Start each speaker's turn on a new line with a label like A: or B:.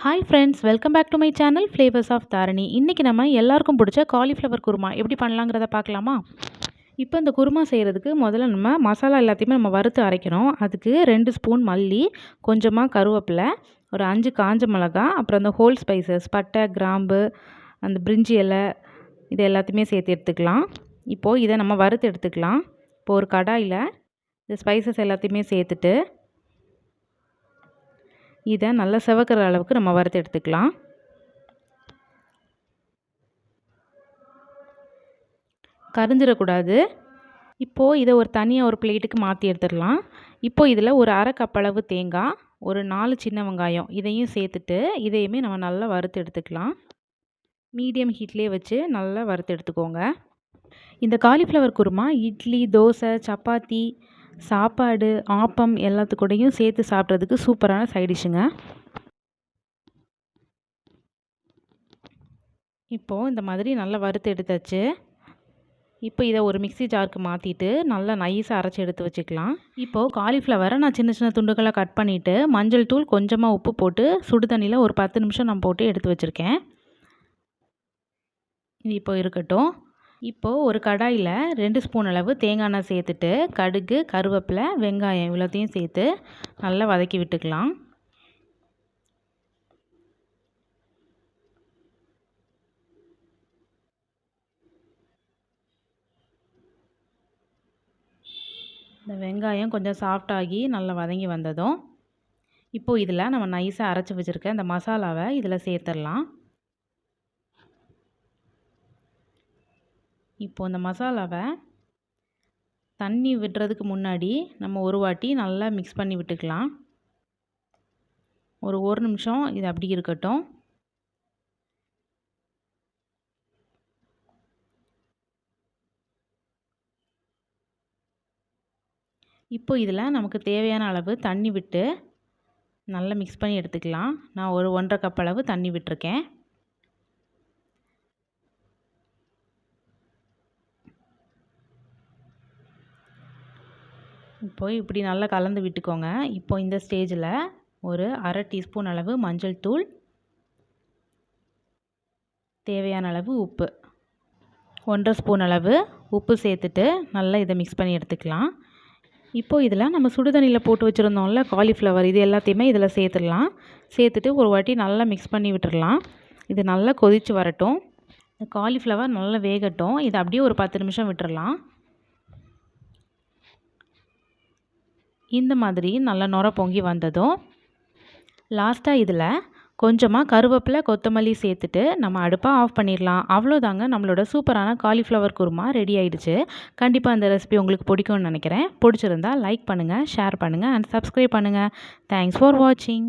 A: Hi friends, welcome back to my channel flavours of Dharani. இன்றைக்கி நம்ம எல்லாருக்கும் பிடிச்ச காலிஃப்ளவர் குருமா எப்படி பண்ணலாங்கிறத பார்க்கலாமா? இப்போ இந்த குருமா செய்கிறதுக்கு முதல்ல நம்ம மசாலா எல்லாத்தையுமே நம்ம வறுத்து அரைக்கணும். அதுக்கு 2 ஸ்பூன் மல்லி, கொஞ்சமாக கருவேப்பிலை, ஒரு 5 காஞ்ச மிளகா, அப்புறம் அந்த ஹோல் ஸ்பைசஸ் பட்டை, கிராம்பு, அந்த பிரிஞ்சி இலை, இது எல்லாத்தையுமே சேர்த்து எடுத்துக்கலாம். இப்போது இதை நம்ம வறுத்து எடுத்துக்கலாம். இப்போ ஒரு கடாயில் இந்த ஸ்பைசஸ் எல்லாத்தையுமே சேர்த்துட்டு இதை நல்லா செவக்கிற அளவுக்கு நம்ம வறுத்து எடுத்துக்கலாம். கரிஞ்சிடக்கூடாது. இப்போது இதை தனியாக ஒரு பிளேட்டுக்கு மாற்றி எடுத்துடலாம். இப்போது இதில் ஒரு அரை கப் அளவு தேங்காய், ஒரு 4 சின்ன வெங்காயம் இதையும் சேர்த்துட்டு இதையுமே நம்ம நல்லா வறுத்து எடுத்துக்கலாம். மீடியம் ஹீட்லேயே வச்சு நல்லா வறுத்து எடுத்துக்கோங்க. இந்த காலிஃப்ளவர் குருமா இட்லி, தோசை, சப்பாத்தி, சாப்பாடு, ஆப்பம் எல்லாத்துக்கூடையும் சேர்த்து சாப்பிட்றதுக்கு சூப்பரான சைடிஷ்ஷுங்க. இப்போது இந்த மாதிரி நல்லா வறுத்து எடுத்தாச்சு. இப்போ இதை ஒரு மிக்ஸி ஜாருக்கு மாற்றிட்டு நல்லா நைஸாக அரைச்சி எடுத்து வச்சுக்கலாம். இப்போது காலிஃப்ளவரை நான் சின்ன சின்ன துண்டுகளாக கட் பண்ணிவிட்டு மஞ்சள் தூள், கொஞ்சமாக உப்பு போட்டு சுடு தண்ணியில் ஒரு 10 நிமிஷம் நான் போட்டு எடுத்து வச்சுருக்கேன். இது இப்போ இருக்கட்டும். இப்போது ஒரு கடாயில் 2 ஸ்பூன் அளவு தேங்காய் எண்ணெய் சேர்த்துட்டு கடுகு, கருவேப்பிலை, வெங்காயம் இவ்வளோத்தையும் சேர்த்து நல்லா வதக்கி விட்டுக்கலாம். இந்த வெங்காயம் கொஞ்சம் சாஃப்டாகி நல்லா வதங்கி வந்ததும் இப்போது இதில் நம்ம நைஸாக அரைச்சி வச்சுருக்க இந்த மசாலாவை இதில் சேர்த்துடலாம். இப்போது இந்த மசாலாவை தண்ணி விடுறதுக்கு முன்னாடி நம்ம ஒரு வாட்டி நல்லா மிக்ஸ் பண்ணி விட்டுக்கலாம். ஒரு நிமிஷம் இது அப்படி இருக்கட்டும். இப்போ இதில் நமக்கு தேவையான அளவு தண்ணி விட்டு நல்லா மிக்ஸ் பண்ணி எடுத்துக்கலாம். நான் ஒரு 1.5 கப் அளவு தண்ணி விட்டுருக்கேன். இப்போது இப்படி நல்லா கலந்து விட்டுக்கோங்க. இப்போ இந்த ஸ்டேஜில் ஒரு அரை டீஸ்பூன் அளவு மஞ்சள் தூள், தேவையான அளவு உப்பு, 1.5 ஸ்பூன் அளவு உப்பு சேர்த்துட்டு நல்லா இதை மிக்ஸ் பண்ணி எடுத்துக்கலாம். இப்போது இதில் நம்ம சுடுதண்ணியில் போட்டு வச்சுருந்தோம்ல காலிஃப்ளவர், இது எல்லாத்தையுமே இதில் சேர்த்துடலாம். சேர்த்துட்டு ஒரு வாட்டி நல்லா மிக்ஸ் பண்ணி விட்டுடலாம். இது நல்லா கொதித்து வரட்டும். இந்த காலிஃப்ளவர் நல்லா வேகட்டும். இதை அப்படியே ஒரு 10 நிமிஷம் விட்டுறலாம். இந்த மாதிரி நல்லா நுர பொங்கி வந்ததும் லாஸ்ட்டாக இதில் கொஞ்சமாக கருவேப்பிலை, கொத்தமல்லி சேர்த்துட்டு நம்ம அடுப்பை ஆஃப் பண்ணிடலாம். அவ்வளோதாங்க, நம்மளோட சூப்பரான காலிஃப்ளவர் குருமா ரெடி ஆகிடுச்சு. கண்டிப்பாக அந்த ரெசிபி உங்களுக்கு பிடிக்கும்னு நினைக்கிறேன். பிடிச்சிருந்தா லைக் பண்ணுங்கள், ஷேர் பண்ணுங்கள் அண்ட் சப்ஸ்கிரைப் பண்ணுங்கள். தேங்க்ஸ் ஃபார் வாட்சிங்.